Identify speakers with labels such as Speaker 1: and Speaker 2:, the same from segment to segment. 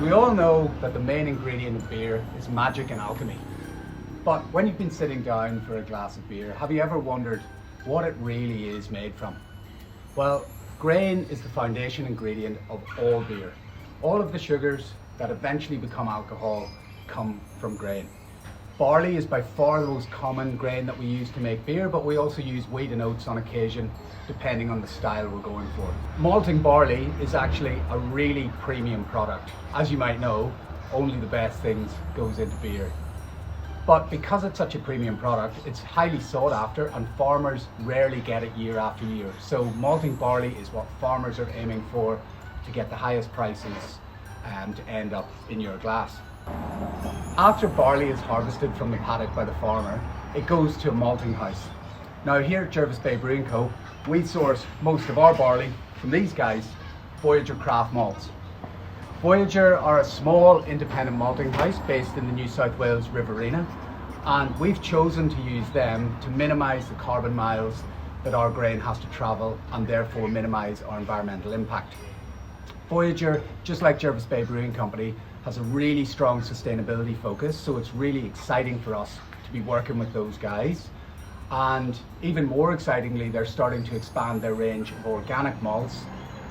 Speaker 1: So we all know that the main ingredient of beer is magic and alchemy. But when you've been sitting down for a glass of beer, have you ever wondered what it really is made from? Well, grain is the foundation ingredient of all beer. All of the sugars that eventually become alcohol come from grain. Barley is by far the most common grain that we use to make beer, but we also use wheat and oats on occasion, depending on the style we're going for. Malting barley is actually a really premium product. As you might know, only the best things goes into beer. But because it's such a premium product, it's highly sought after and farmers rarely get it year after year. So malting barley is what farmers are aiming for to get the highest prices and to end up in your glass. After barley is harvested from the paddock by the farmer, it goes to a malting house. Now here at Jervis Bay Brewing Co, we source most of our barley from these guys, Voyager Craft Malts. Voyager are a small independent malting house based in the New South Wales Riverina, and we've chosen to use them to minimise the carbon miles that our grain has to travel and therefore minimise our environmental impact. Voyager, just like Jervis Bay Brewing Company, has a really strong sustainability focus, so it's really exciting for us to be working with those guys. And even more excitingly, they're starting to expand their range of organic malts,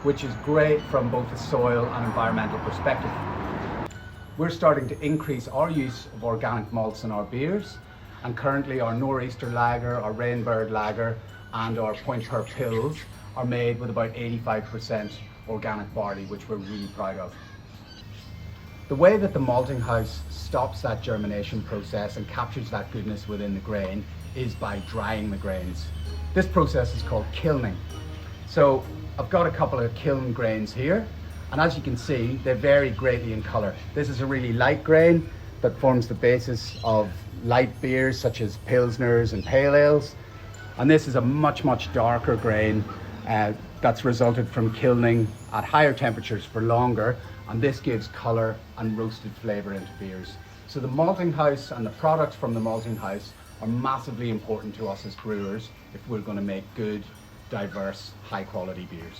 Speaker 1: which is great from both a soil and environmental perspective. We're starting to increase our use of organic malts in our beers, and currently our Nor'easter Lager, our Rainbird Lager and our Point Per Pills are made with about 85% organic barley, which we're really proud of. The way that the malting house stops that germination process and captures that goodness within the grain is by drying the grains. This process is called kilning. So I've got a couple of kiln grains here, and as you can see, they vary greatly in colour. This is a really light grain that forms the basis of light beers such as Pilsners and Pale Ales, and this is a much darker grain that's resulted from kilning at higher temperatures for longer, and this gives colour and roasted flavour into beers. So the malting house and the products from the malting house are massively important to us as brewers if we're going to make good, diverse, high quality beers.